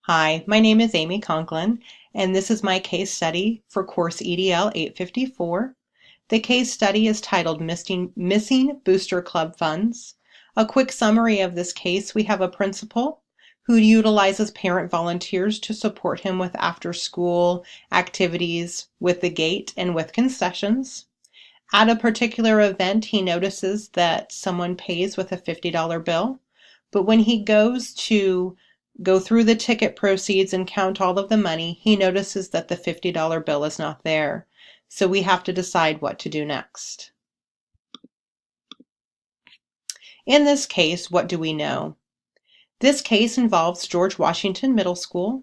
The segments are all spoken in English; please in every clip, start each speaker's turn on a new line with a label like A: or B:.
A: Hi, my name is Amy Conklin, and this is my case study for course EDL 854. The case study is titled Missing Booster Club Funds. A quick summary of this case: we have a principal who utilizes parent volunteers to support him with after-school activities with the gate and with concessions. At a particular event, he notices that someone pays with a $50 bill, but when he goes to go through the ticket proceeds and count all of the money, he notices that the $50 bill is not there. So we have to decide what to do next. In this case, what do we know? This case involves George Washington Middle School,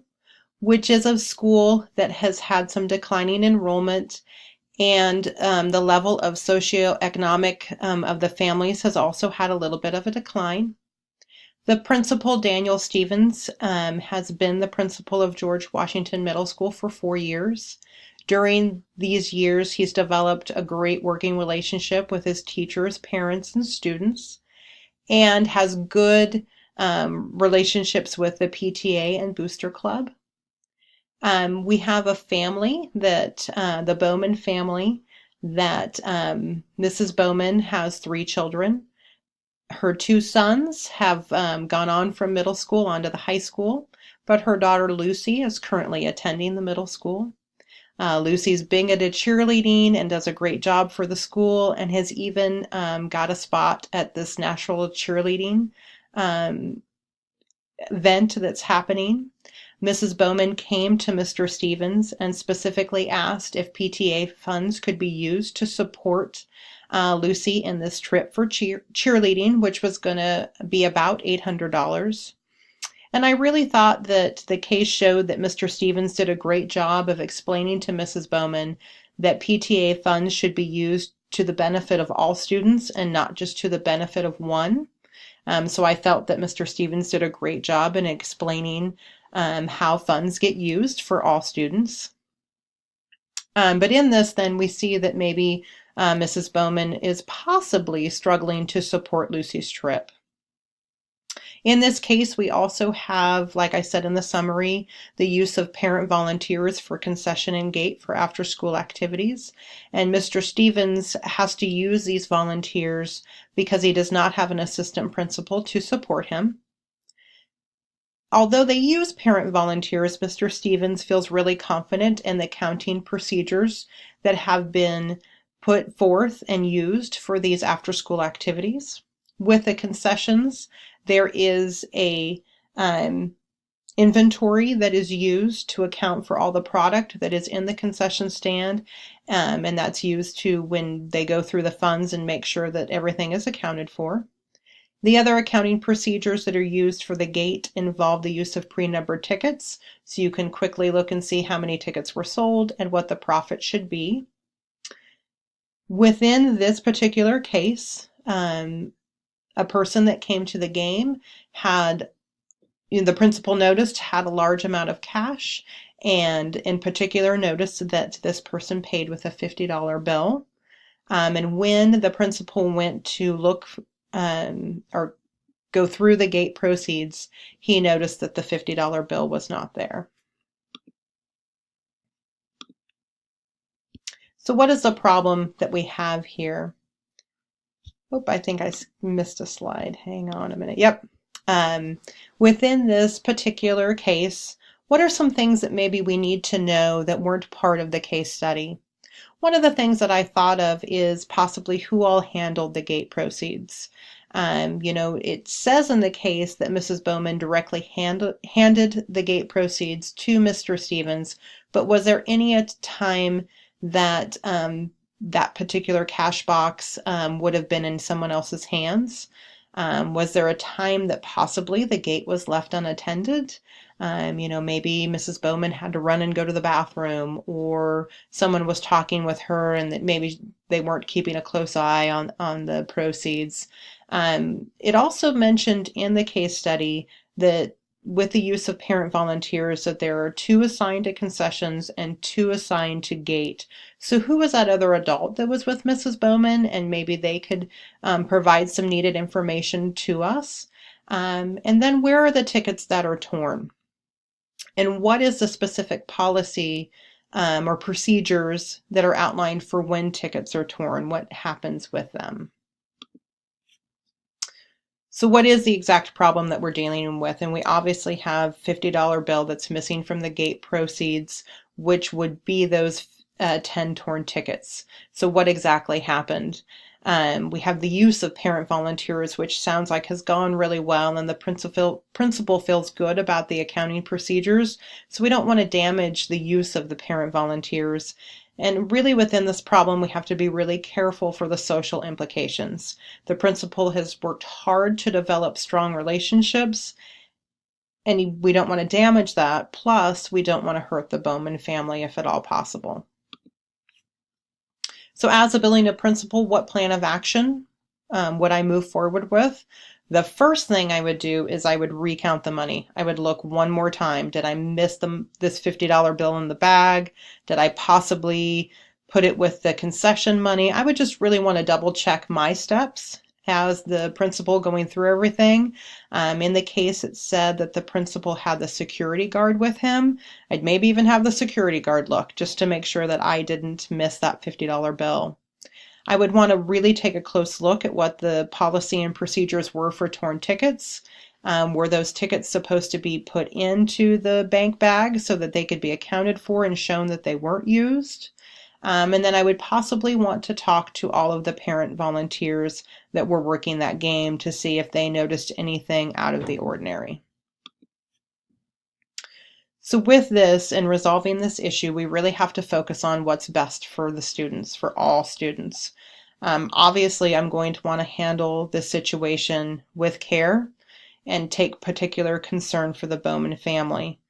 A: which is a school that has had some declining enrollment, and the level of socioeconomic of the families has also had a little bit of a decline. The principal, Daniel Stevens, has been the principal of George Washington Middle School for 4 years. During these years, he's developed a great working relationship with his teachers, parents, and students, and has good relationships with the PTA and Booster Club. We have a family that, the Bowman family, that Mrs. Bowman has 3 children. Her 2 sons have gone on from middle school onto the high school, but her daughter Lucy is currently attending the middle school. Lucy's big into cheerleading and does a great job for the school, and has even got a spot at this national cheerleading event that's happening. Mrs. Bowman came to Mr. Stevens and specifically asked if PTA funds could be used to support Lucy in this trip for cheerleading, which was going to be about $800. And I really thought that the case showed that Mr. Stevens did a great job of explaining to Mrs. Bowman that PTA funds should be used to the benefit of all students and not just to the benefit of one. So I felt that Mr. Stevens did a great job in explaining how funds get used for all students. But in this, then, we see that maybe Mrs. Bowman is possibly struggling to support Lucy's trip. In this case, we also have, like I said in the summary, the use of parent volunteers for concession and gate for after-school activities. And Mr. Stevens has to use these volunteers because he does not have an assistant principal to support him. Although they use parent volunteers, Mr. Stevens feels really confident in the counting procedures that have been put forth and used for these after-school activities. With the concessions, there is a inventory that is used to account for all the product that is in the concession stand, and that's used to, when they go through the funds, and make sure that everything is accounted for. The other accounting procedures that are used for the gate involve the use of pre-numbered tickets, so you can quickly look and see how many tickets were sold and what the profit should be. Within this particular case, a person that came to the game had, the principal noticed, had a large amount of cash, and in particular noticed that this person paid with a $50 bill. And when the principal went to look or go through the gate proceeds, he noticed that the $50 bill was not there. So what is the problem that we have here? Oh, I think I missed a slide. Hang on a minute. Yep. Within this particular case, what are some things that maybe we need to know that weren't part of the case study? One of the things that I thought of is possibly who all handled the gate proceeds. It says in the case that Mrs. Bowman directly handed the gate proceeds to Mr. Stevens, but was there any time that that particular cash box would have been in someone else's hands? Was there a time that possibly the gate was left unattended? Maybe Mrs. Bowman had to run and go to the bathroom, or someone was talking with her and that maybe they weren't keeping a close eye on the proceeds. It also mentioned in the case study that with the use of parent volunteers, that there are 2 assigned to concessions and 2 assigned to gate. So who was that other adult that was with Mrs. Bowman? And maybe they could provide some needed information to us. And then where are the tickets that are torn? And what is the specific policy or procedures that are outlined for when tickets are torn? What happens with them? So what is the exact problem that we're dealing with? And we obviously have $50 bill that's missing from the gate proceeds, which would be those 10 torn tickets. So what exactly happened? We have the use of parent volunteers, which sounds like has gone really well, and the principal feels good about the accounting procedures. So we don't want to damage the use of the parent volunteers. And really within this problem, we have to be really careful for the social implications. The principal has worked hard to develop strong relationships, and we don't want to damage that. Plus, we don't want to hurt the Bowman family if at all possible. So as a building principal, what plan of action would I move forward with? The first thing I would do is I would recount the money. I would look one more time. Did I miss this $50 bill in the bag? Did I possibly put it with the concession money? I would just really want to double check my steps as the principal going through everything. In the case, it said that the principal had the security guard with him. I'd maybe even have the security guard look just to make sure that I didn't miss that $50 bill. I would want to really take a close look at what the policy and procedures were for torn tickets. Were those tickets supposed to be put into the bank bag so that they could be accounted for and shown that they weren't used? And then I would possibly want to talk to all of the parent volunteers that were working that game to see if they noticed anything out of the ordinary. So with this and resolving this issue, we really have to focus on what's best for the students, for all students. Obviously, I'm going to want to handle this situation with care and take particular concern for the Bowman family.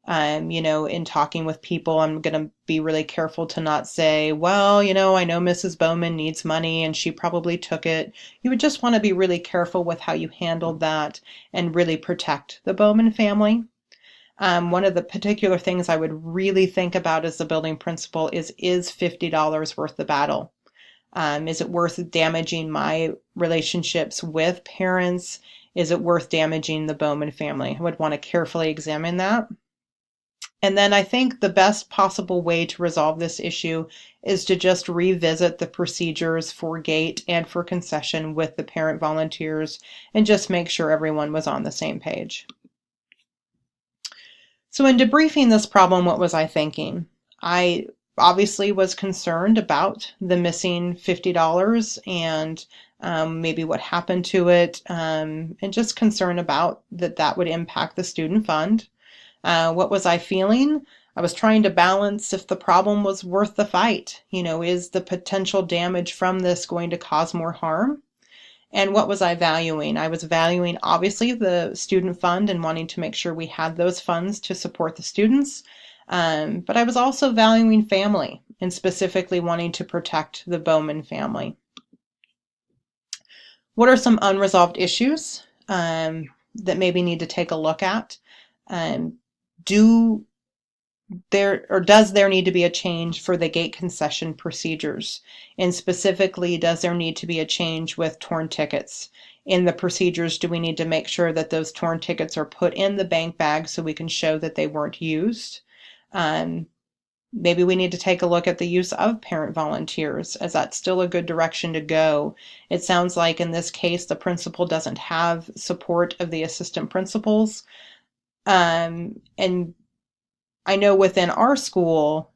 A: In talking with people, I'm going to be really careful to not say, well, I know Mrs. Bowman needs money and she probably took it. You would just want to be really careful with how you handled that and really protect the Bowman family. One of the particular things I would really think about as the building principal is $50 worth the battle? Is it worth damaging my relationships with parents? Is it worth damaging the Bowman family? I would want to carefully examine that. And then I think the best possible way to resolve this issue is to just revisit the procedures for gate and for concession with the parent volunteers and just make sure everyone was on the same page. So in debriefing this problem, what was I thinking? I obviously was concerned about the missing $50 and maybe what happened to it, and just concerned about that would impact the student fund. What was I feeling? I was trying to balance if the problem was worth the fight. Is the potential damage from this going to cause more harm? And what was I valuing? I was valuing, obviously, the student fund and wanting to make sure we had those funds to support the students. But I was also valuing family and specifically wanting to protect the Bowman family. What are some unresolved issues that maybe need to take a look at? Does there need to be a change for the gate concession procedures? And specifically, does there need to be a change with torn tickets? In the procedures, do we need to make sure that those torn tickets are put in the bank bag so we can show that they weren't used? Maybe we need to take a look at the use of parent volunteers, as that's still a good direction to go. It sounds like in this case, the principal doesn't have support of the assistant principals. And I know within our school,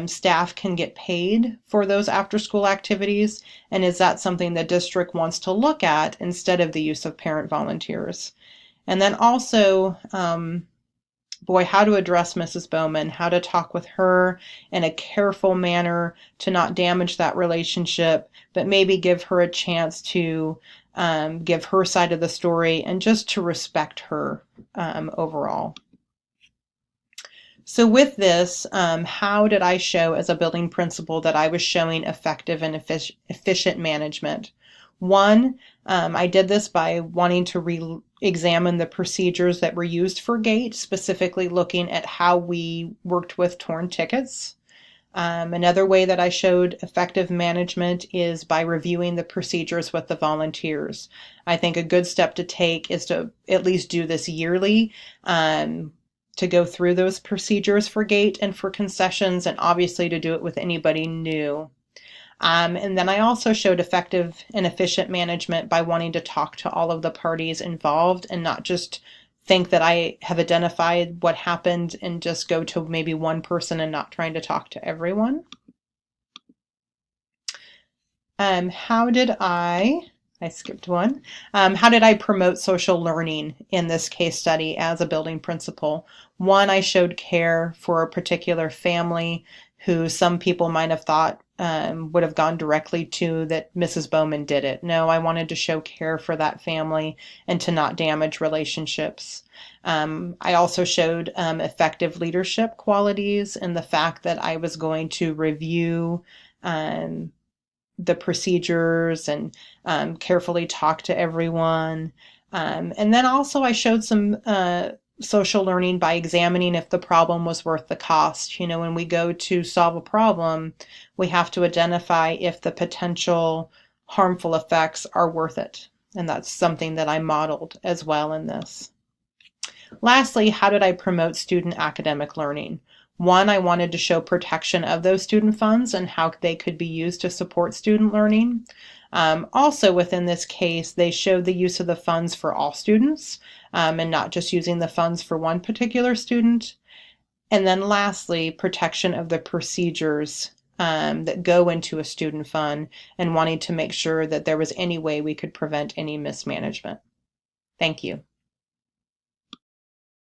A: staff can get paid for those after-school activities, and is that something the district wants to look at instead of the use of parent volunteers? And then also, how to address Mrs. Bowman, how to talk with her in a careful manner to not damage that relationship, but maybe give her a chance to give her side of the story and just to respect her overall. So with this, how did I show as a building principal that I was showing effective and efficient management? One, I did this by wanting to re-examine the procedures that were used for gate, specifically looking at how we worked with torn tickets. Another way that I showed effective management is by reviewing the procedures with the volunteers. I think a good step to take is to at least do this yearly. to go through those procedures for gate and for concessions, and obviously to do it with anybody new. And then I also showed effective and efficient management by wanting to talk to all of the parties involved and not just think that I have identified what happened and just go to maybe one person and not trying to talk to everyone. How did I skipped one. How did I promote social learning in this case study as a building principal? One, I showed care for a particular family who some people might have thought would have gone directly to that Mrs. Bowman did it. No, I wanted to show care for that family and to not damage relationships. I also showed effective leadership qualities and the fact that I was going to review the procedures and carefully talk to everyone. And then also I showed some social learning by examining if the problem was worth the cost. You know, when we go to solve a problem, we have to identify if the potential harmful effects are worth it. And that's something that I modeled as well in this. Lastly, how did I promote student academic learning? One, I wanted to show protection of those student funds and how they could be used to support student learning. Also within this case, they showed the use of the funds for all students and not just using the funds for one particular student. And then lastly, protection of the procedures that go into a student fund and wanting to make sure that there was any way we could prevent any mismanagement. Thank you.